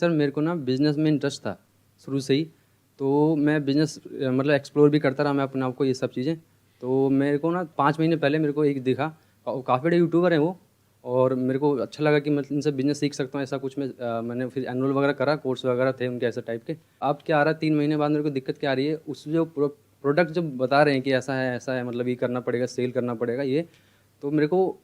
Sir मेरे को ना बिज़नेस में इंटरेस्ट था शुरू से ही। तो मैं बिज़नेस मतलब एक्सप्लोर भी करता रहा मैं अपने आप को ये सब चीज़ें। तो मेरे को ना 5 महीने पहले मेरे को एक दिखा, काफ़ी बड़े यूट्यूबर हैं वो। और मेरे को अच्छा लगा कि मैं इनसे बिज़नेस सीख सकता हूँ, ऐसा कुछ मैंने फिर एनरोल वगैरह करा, कोर्स वगैरह थे उनके ऐसे टाइप के। अब क्या आ रहा है 3 महीने बाद मेरे को दिक्कत क्या आ रही है, उस जो प्रोडक्ट जब बता रहे हैं कि ऐसा है मतलब ये करना पड़ेगा, सेल करना पड़ेगा ये। तो मेरे को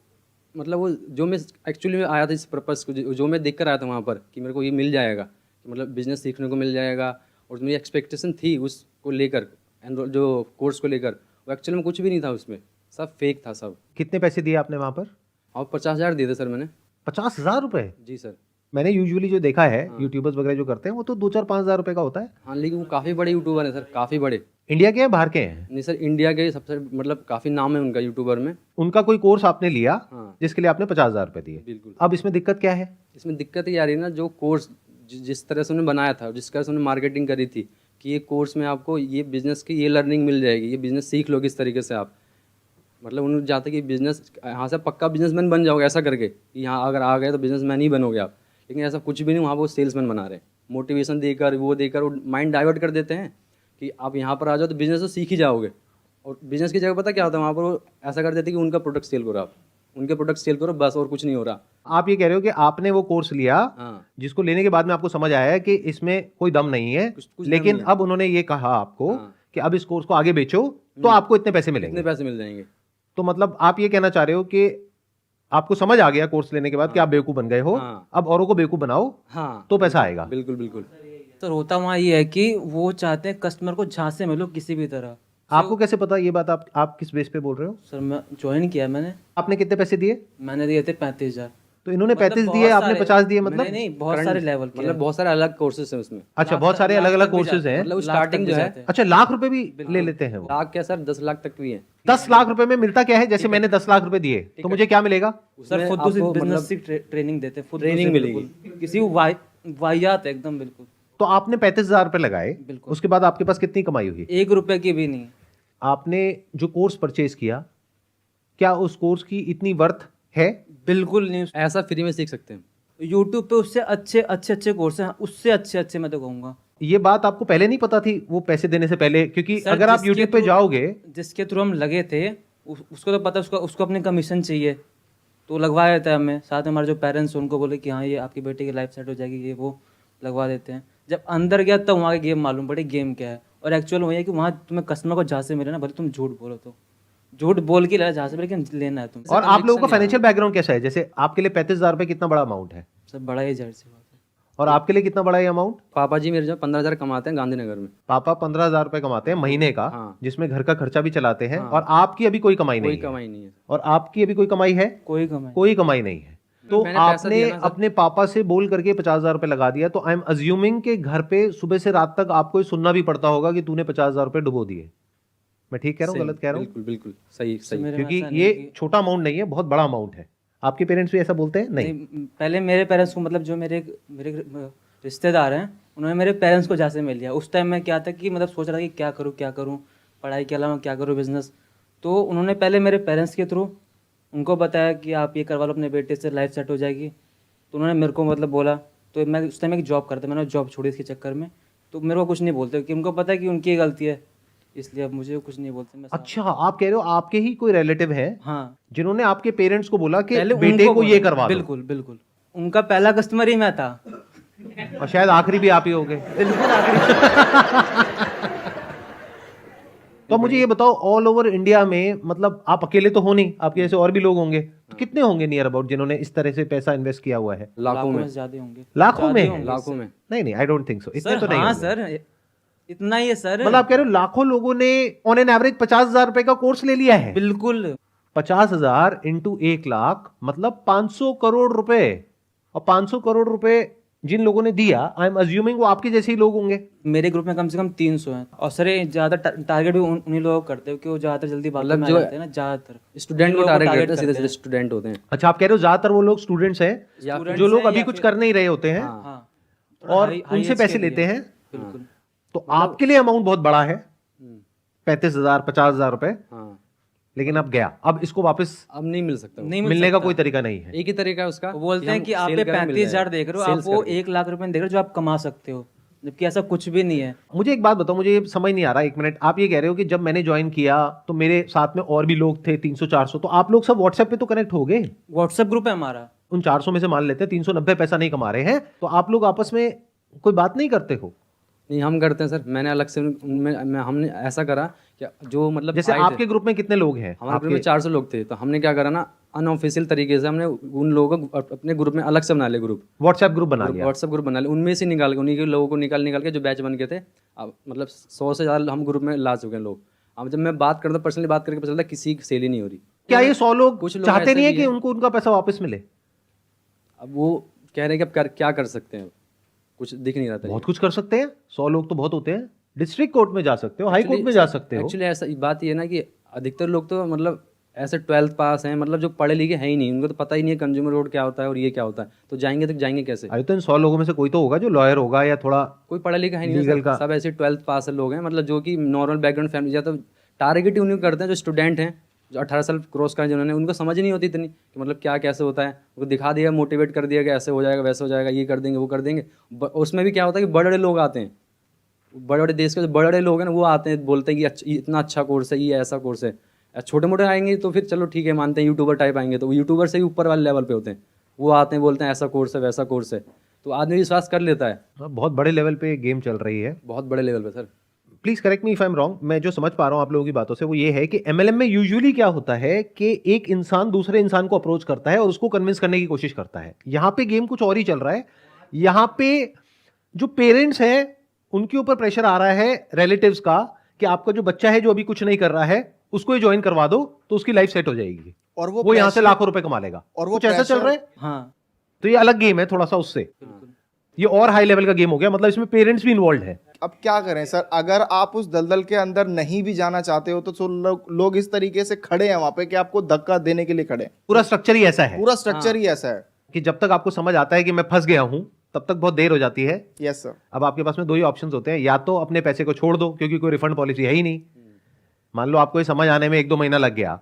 मतलब वो जो मैं एक्चुअली में आया था इस पर्पज़ को, जो मैं देख कर आया था वहाँ पर कि मेरे को ये मिल जाएगा, कि मतलब बिज़नेस सीखने को मिल जाएगा। और मेरी एक्सपेक्टेशन थी उसको लेकर, एनरोल जो कोर्स को लेकर, वो एक्चुअली में कुछ भी नहीं था उसमें, सब फेक था सब। कितने पैसे दिए आपने वहाँ पर? और 50,000 दिए थे सर मैंने। 50,000 रुपए? जी सर। मैंने यूजुअली जो देखा है हाँ यूट्यूबर्स वगैरह जो करते हैं वो तो 2-4-5,000 रुपए का होता है। हाँ, लेकिन वो काफ़ी बड़े यूट्यूबर हैं सर, काफ़ी बड़े। इंडिया के हैं बाहर के हैं? नहीं सर, इंडिया के सबसे मतलब काफ़ी नाम है उनका यूट्यूबर में। उनका कोई कोर्स आपने लिया हाँ जिसके लिए आपने 50,000 रुपए दिए। बिल्कुल। अब इसमें दिक्कत क्या है? इसमें दिक्कत ये आ रही है ना, जो कोर्स जिस तरह से उन्होंने बनाया था, जिस तरह से उन्होंने मार्केटिंग करी थी कि ये कोर्स में आपको ये बिज़नेस की ये लर्निंग मिल जाएगी, ये बिज़नेस सीख लोगे इस तरीके से आप। मतलब उन्होंने चाहते कि बिज़नेस यहाँ से पक्का बिजनेसमैन बन जाओगे ऐसा करके, कि यहाँ अगर आ गए तो बिजनेसमैन ही बनोगे आप। लेकिन ऐसा कुछ भी नहीं, वहाँ वो सेल्समैन बना रहे हैं। मोटिवेशन देकर वो माइंड डाइवर्ट कर देते हैं कि आप यहाँ पर आ जाओ तो बिज़नेस तो सीख ही जाओगे। और बिज़नेस की जगह पता क्या होता है वहाँ पर, वो ऐसा कर देते हैं कि उनका प्रोडक्ट सेल करो आप, उनके प्रोडक्ट सेल करो बस, और कुछ नहीं हो रहा। आप ये कह रहे हो कि आपने वो कोर्स लिया हाँ, जिसको लेने के बाद में आपको समझ आया है कि इसमें कोई दम नहीं है, कुछ दम लेकिन नहीं है। अब उन्होंने ये कहा आपको हाँ, कि अब इस कोर्स को आगे बेचो तो आपको इतने पैसे कितने मिलेंगे। पैसे मिल जाएंगे। तो मतलब आप ये कहना चाह रहे हो कि आपको समझ आ गया कोर्स लेने के बाद कि हाँ आप बेवकूफ बन गए हो, हाँ अब औरों को बेवकूफ बनाओ हाँ, तो पैसा आएगा। बिल्कुल बिल्कुल। तो होता वहाँ ये है कि वो चाहते हैं कस्टमर को झांसे में लो किसी भी तरह। आपको कैसे पता ये बात? आप किस बेस पे बोल रहे हो? सर मैं ज्वाइन किया मैंने आपने कितने पैसे दिए? मैंने दिए थे 35,000। तो इन्होंने मतलब 35 बहुत दिए, आपने सारे- 50 दिए, नहीं मतलब? नहीं बहुत सारे लेवल के मतलब बहुत सारे अलग कोर्सेज हैं उसमें। अच्छा, बहुत सारे अलग अलग कोर्सेज हैं। मतलब लाख स्टार्टिंग तक जो भी है जाते हैं। अच्छा, लाख रुपए भी ले लेते हैं वो? लाख क्या सर, 10 लाख तक भी है। 10 लाख रुपए में मिलता क्या है? जैसे मैंने 10 लाख रुपए दिए तो मुझे क्या मिलेगा? सर खुद आपको से मतलब बिजनेस की ट्रेनिंग देते हैं, खुद ट्रेनिंग से मिलेगी। बिल्कुल। किसी को वाहियात है एकदम बिल्कुल। तो आपने 35,000 रुपए लगाए, बिल्कुल। उसके बाद आपके पास कितनी कमाई हुई? 1 रुपए की भी नहीं। आपने जो कोर्स परचेज किया, क्या उस कोर्स की इतनी वर्थ है? बिल्कुल नहीं। ऐसा फ्री में सीख सकते हैं। यूट्यूब पे उससे अच्छे कोर्स हैं, उससे अच्छे मैं तो कहूँगा। ये बात आपको पहले नहीं पता थी वो पैसे देने से पहले? क्योंकि सर, अगर आप जिसके यूट्यूब पे थ्रू- जाओगे, जिसके थ्रू हम लगे थे उसको तो पता, उसको अपनी कमीशन चाहिए तो लगवा देता है हमें। साथ में हमारे जो पेरेंट्स उनको बोले कि हाँ ये आपकी बेटी की लाइफ सेट हो जाएगी, ये वो लगवा देते हैं। जब अंदर गया तब वहाँ की गेम मालूम पड़ी गेम क्या है। और एक्चुअल वही है कि वहाँ तुम्हें कस्टमर को जहाँ से मिले ना, भले तुम झूठ बोलो तो झूठ बोल के जहाँ से मिले, लेकिन लेना है तुम। और आप लोगों का फाइनेंशियल बैकग्राउंड कैसा है? जैसे आपके लिए 35,000 रुपए कितना बड़ा अमाउंट है, सब बड़ा ही जाहिर सी बात है। और आपके लिए कितना बड़ा ये अमाउंट? पापा जी मेरे जो 15,000 कमाते हैं गांधीनगर में। पापा 15,000 रुपए कमाते हैं महीने का, हाँ। जिसमें घर का खर्चा भी चलाते हैं, हाँ। और आपकी अभी कोई कमाई कोई नहीं है। कमाई नहीं है। और आपकी अभी कोई कमाई है? कोई कमाई कोई कमाई नहीं है। तो मैंने पैसा आपने दिया ना सर। अपने पापा से बोल करके 50,000 रुपए लगा दिया, तो आई एम अज्यूमिंग कि घर पे सुबह से रात तक आपको ये सुनना भी पड़ता होगा कि तूने 50,000 रुपए डुबो दिए। मैं ठीक कह रहा हूँ, सही, गलत कह रहा हूँ? बिल्कुल बिल्कुल सही सही। मेरे में क्योंकि ऐसा नहीं ये है कि- छोटा अमाउंट नहीं है, बहुत बड़ा अमाउंट है। आपके पेरेंट्स भी ऐसा बोलते हैं? नहीं। पहले मेरे पेरेंट्स को, मतलब जो मेरे रिश्तेदार हैं, उन्होंने मेरे पेरेंट्स को जहाँ से मिल लिया। उस टाइम में क्या था कि मतलब सोच रहा था कि क्या करूँ पढ़ाई के अलावा, क्या करूँ बिजनेस। तो उन्होंने पहले मेरे पेरेंट्स के थ्रू उनको बताया कि आप ये करवा लो अपने बेटे से, लाइफ सेट हो जाएगी। तो उन्होंने मेरे को मतलब बोला, तो मैं उस टाइम एक जॉब करता, मैंने जॉब छोड़ी इसके चक्कर में। तो मेरे को कुछ नहीं बोलते कि उनको पता है कि उनकी गलती है, इसलिए अब मुझे कुछ नहीं बोलते। मैं अच्छा, आप कह रहे हो आपके ही कोई रिलेटिव हैं हाँ, जिन्होंने आपके पेरेंट्स को बोला कि पहले बेटे उनको को ये बोला। करवा दो, बिल्कुल बिल्कुल, उनका पहला कस्टमर ही मैं था। और शायद आखिरी भी आप ही होगे। बिल्कुल आखिरी। तो मुझे ये बताओ, ऑल ओवर इंडिया में, मतलब आप अकेले तो हो नहीं, आपके जैसे और भी लोग होंगे, तो कितने होंगे नियर अबाउट जिन्होंने इस तरह से पैसा इन्वेस्ट किया हुआ है? लाखों में। से ज्यादा होंगे। लाखों ज्यादा में? होंगे लाखों इससे। में। नहीं, आई डोंट थिंक सो, इतने सर तो नहीं हाँ होंगे। सर, इतना ही है सर। मतलब आप कह रहे हो लाखों लोगों ने ऑन एन एवरेज 50,000 रुपए का कोर्स ले लिया है? बिल्कुल। 50,000 इंटू 1 लाख मतलब 500 करोड़ रुपए। और 500 करोड़ रुपए जिन लोगों ने दिया, आई एम अज्यूमिंग वो आपके जैसे ही लोग होंगे। मेरे ग्रुप में कम से कम 300 हैं। और सर ये ज्यादा टारगेट भी उन्हीं लोगों को करते हैं क्योंकि वो ज्यादातर जल्दी बातों मतलब में आ जो जाते हैं ना, ज्यादातर स्टूडेंट को लोगों को टारगेट target करते हैं, सीधे करते सीधे स्टूडेंट होते हैं। अच्छा, आप कह रहे हो ज्यादातर वो लोग स्टूडेंट्स हैं Students जो लोग हैं अभी या कुछ फिर- कर नहीं रहे होते हैं, हाँ, थोड़ा और high उनसे age पैसे के लिए। लेते हैं। बिल्कुल। तो आपके लिए अमाउंट बहुत बड़ा है, 35,000 50,000 रुपए। हाँ लेकिन अब गया, अब इसको वापस अब नहीं मिल सकता वो। नहीं मिल मिलने का सकता। कोई तरीका नहीं है। एक ही तरीका है उसका, वो बोलते कि हैं हम कि आप सेल पे करें, मिल 35,000 जाएगा। देख रहे हो, आप सेल्स वो करके। 1 लाख रुपए देख रहे हो जो आप कमा सकते हो, जबकि ऐसा कुछ भी नहीं है। मुझे एक बात बताओ, मुझे ये समझ नहीं आ रहा, एक मिनट। आप ये कह रहे हो कि जब मैंने ज्वाइन किया तो मेरे साथ में और भी लोग थे 300-400, तो आप लोग सब व्हाट्सएप पे तो कनेक्ट हो गए। व्हाट्सएप ग्रुप है हमारा। उन 400 में से मान लेते हैं 390 पैसा नहीं कमा रहे हैं, तो आप लोग आपस में कोई बात नहीं करते हो? नहीं, हम करते हैं सर। मैंने अलग से हमने ऐसा करा कि जो मतलब जैसे आए थे, आपके ग्रुप में कितने लोग हैं? हमारे ग्रुप में 400 लोग थे, तो हमने क्या करा ना, अनऑफिशियल तरीके से हमने उन लोगों को अपने ग्रुप में अलग से बना लिया, ग्रुप व्हाट्सएप ग्रुप बना लिया। व्हाट्सएप ग्रुप बना लिया, उनमें से निकाल के उन्हीं के लोगों को निकाल के जो बैच बन गए थे, अब मतलब 100 से ज़्यादा हम ग्रुप में ला चुके हैं लोग। अब जब मैं बात करता हूँ पर्सनली बात करके पता चलता है किसी की सेल ही नहीं हो रही। क्या ये 100 लोग कुछ लोग चाहते ऐसे नहीं है भी कि हैं। उनको उनका पैसा वापस मिले? अब वो कह रहे हैं कि अब क्या कर सकते हैं, कुछ दिख नहीं रहा था। बहुत कुछ कर सकते हैं, 100 लोग तो बहुत होते हैं। डिस्ट्रिक्ट कोर्ट में जा सकते हो, हाई कोर्ट में जा सकते हो। एक्चुअली ऐसा बात ये है ना कि अधिकतर लोग तो मतलब ऐसे 12th पास हैं, मतलब जो पढ़े लिखे हैं ही नहीं, उनको तो पता ही नहीं है कंज्यूमर रोड क्या होता है और ये क्या होता है, तो जाएंगे कैसे? अरे तो इन 100 लोगों में से कोई तो होगा जो लॉयर होगा या थोड़ा कोई पढ़ा लिखा है नहीं लीगल ना, का। सब ऐसे 12th पास लोग हैं, मतलब जो कि नॉर्मल बैकग्राउंड फैमिली, या तो टारगेट ही उन्हीं को करते हैं जो स्टूडेंट हैं, जो 18 साल क्रॉस करें जिन्होंने, उनको समझ ही नहीं होती इतनी कि मतलब क्या कैसे होता है। उनको दिखा दिया, मोटिवेट कर दिया कि ऐसे हो जाएगा, वैसे हो जाएगा, ये कर देंगे, वो कर देंगे। उसमें भी क्या होता है कि बड़े बड़े लोग आते हैं, बड़े बड़े देश के जो बड़े बड़े लोग हैं ना, वो आते हैं, बोलते हैं कि इतना अच्छा कोर्स है, ये ऐसा कोर्स है। छोटे मोटे आएंगे तो फिर चलो ठीक है, मानते हैं, यूट्यूबर टाइप आएंगे तो वो यूट्यूबर से ही ऊपर वाले लेवल पे होते हैं, वो आते हैं बोलते हैं ऐसा कोर्स है, वैसा कोर्स है, तो आदमी विश्वास कर लेता है। बहुत बड़े लेवल पे गेम चल रही है। बहुत बड़े लेवल पे sir. Please correct me if I am wrong. मैं जो समझ पा रहा हूं आप लोगों की बातों से वो ये है कि एमएलएम में यूजुअली क्या होता है कि एक इंसान दूसरे इंसान को अप्रोच करता है और उसको कन्विंस करने की कोशिश करता है। यहां पे गेम कुछ और ही चल रहा है। यहां पे जो पेरेंट्स हैं उनके ऊपर प्रेशर आ रहा है रिलेटिव्स का कि आपका जो बच्चा है जो अभी कुछ नहीं कर रहा है उसको ही ज्वाइन करवा दो तो उसकी लाइफ सेट हो जाएगी और वो यहां से लाखों रुपए कमा लेगा। और वो कुछ ऐसा चल रहा है। हाँ, तो ये अलग गेम है थोड़ा सा उससे, ये और हाई लेवल का गेम हो गया, मतलब इसमें पेरेंट्स भी इन्वॉल्व है। अब क्या करें सर, अगर आप उस दलदल के अंदर नहीं भी जाना चाहते हो तो लोग इस तरीके से खड़े हैं वहां पे कि आपको धक्का देने के लिए खड़े हैं। पूरा स्ट्रक्चर ही ऐसा है पूरा स्ट्रक्चर ही ऐसा है। कि जब तक आपको समझ आता है कि मैं फंस गया हूं तब तक बहुत देर हो जाती है। Yes sir. अब आपके पास में दो ही ऑप्शंस होते हैं, या तो अपने पैसे को छोड़ दो क्योंकि कोई रिफंड पॉलिसी है ही नहीं। मान लो आपको ये समझ आने में 1-2 महीना लग गया,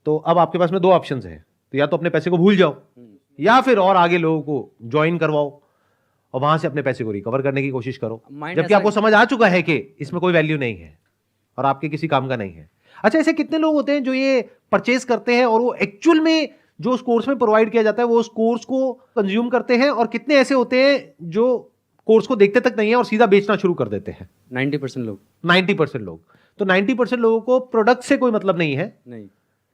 तो अब आपके पास में दो ऑप्शंस हैं, तो या तो अपने पैसे को भूल जाओ या फिर और आगे लोगों को ज्वाइन करवाओ और वहां से अपने पैसे को रिकवर करने की कोशिश करो, Mind जबकि ऐसा आपको समझ आ चुका है कि इसमें कोई वैल्यू नहीं है और आपके किसी काम का नहीं है। अच्छा, ऐसे कितने लोग होते हैं जो ये परचेज करते हैं और वो एक्चुअल में जो उस कोर्स में प्रोवाइड किया जाता है वो उस कोर्स को कंज्यूम करते हैं, और कितने ऐसे होते हैं जो कोर्स को देखते तक नहीं है और सीधा बेचना शुरू कर देते हैं? 90% लोग 90% लोग। तो 90% लोगों को प्रोडक्ट से कोई मतलब नहीं है। नहीं।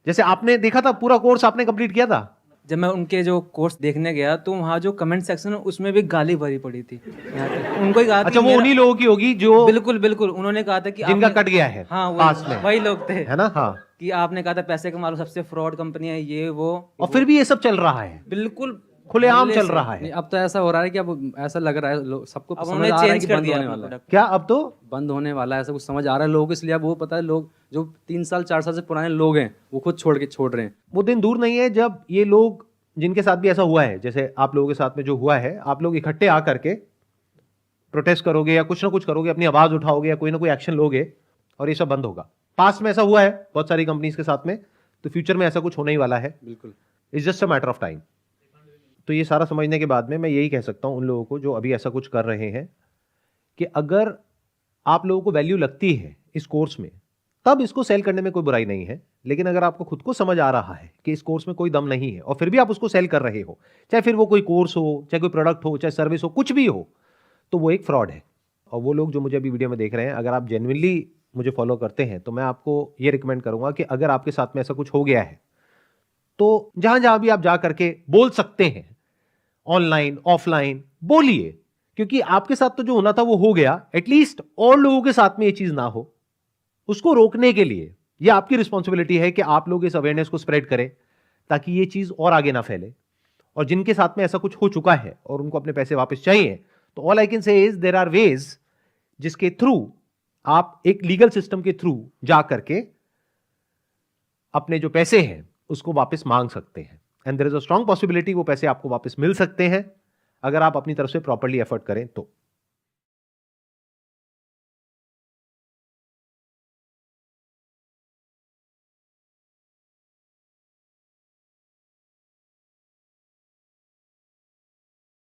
जैसे आपने देखा था पूरा कोर्स आपने कंप्लीट किया था, जब मैं उनके जो कोर्स देखने गया तो वहाँ जो कमेंट सेक्शन है उसमें भी गाली भरी पड़ी थी। यहाँ तक उनको ही कहा अच्छा कि वो उन्हीं लोगों की होगी जो बिल्कुल बिल्कुल उन्होंने कहा था कि जिनका आपने- कट गया है हाँ पास में, वही लोग थे है ना? हाँ। कि आपने कहा था पैसे कमा लो, सबसे फ्रॉड कंपनी है ये वो, और फिर भी ये सब चल रहा है, बिल्कुल खुलेआम पहले चल से। रहा है। नहीं, अब तो ऐसा हो रहा है कि अब ऐसा लग रहा है सबको अब समझ उन्होंने आ रहा है चेंज कि कर बंद दिया होने अपना वाला है, प्रोडक्ट। क्या अब तो बंद होने वाला है, ऐसा कुछ समझ आ रहा है लोगों को। इसलिए अब वो पता है, लोग जो 3 साल 4 साल से पुराने लोग हैं वो खुद छोड़ रहे हैं। वो दिन दूर नहीं है जब ये लोग जिनके साथ भी ऐसा हुआ है, जैसे आप लोगों के साथ में जो हुआ है, आप लोग इकट्ठे आ करके प्रोटेस्ट करोगे या कुछ ना कुछ करोगे, अपनी आवाज उठाओगे या कोई ना कोई एक्शन लोगे और ये सब बंद होगा। पास्ट में ऐसा हुआ है बहुत सारी कंपनीज के साथ में, तो फ्यूचर में ऐसा कुछ होने ही वाला है। बिल्कुल। It's just a matter of time. तो ये सारा समझने के बाद में मैं यही कह सकता हूं उन लोगों को जो अभी ऐसा कुछ कर रहे हैं कि अगर आप लोगों को वैल्यू लगती है इस कोर्स में तब इसको सेल करने में कोई बुराई नहीं है, लेकिन अगर आपको खुद को समझ आ रहा है कि इस कोर्स में कोई दम नहीं है और फिर भी आप उसको सेल कर रहे हो, चाहे फिर वो कोई कोर्स हो, चाहे कोई प्रोडक्ट हो, चाहे सर्विस हो, कुछ भी हो, तो वो एक फ्रॉड है। और वो लोग जो मुझे अभी वीडियो में देख रहे हैं, अगर आप जेन्युइनली मुझे फॉलो करते हैं तो मैं आपको ये रिकमेंड करूंगा कि अगर आपके साथ में ऐसा कुछ हो गया है तो जहां जहां भी आप जा करके बोल सकते हैं, ऑनलाइन ऑफलाइन बोलिए, क्योंकि आपके साथ तो जो होना था वो हो गया, एटलीस्ट और लोगों के साथ में ये चीज ना हो, उसको रोकने के लिए ये आपकी रिस्पॉन्सिबिलिटी है कि आप लोग इस अवेयरनेस को स्प्रेड करें ताकि ये चीज और आगे ना फैले। और जिनके साथ में ऐसा कुछ हो चुका है और उनको अपने पैसे वापस चाहिए, तो all I can say is there are ways जिसके थ्रू आप एक लीगल सिस्टम के थ्रू जा करके अपने जो पैसे हैं उसको वापस मांग सकते हैं, and there is a strong possibility वो पैसे आपको वापस मिल सकते हैं अगर आप अपनी तरफ से प्रॉपर्ली एफर्ट करें तो।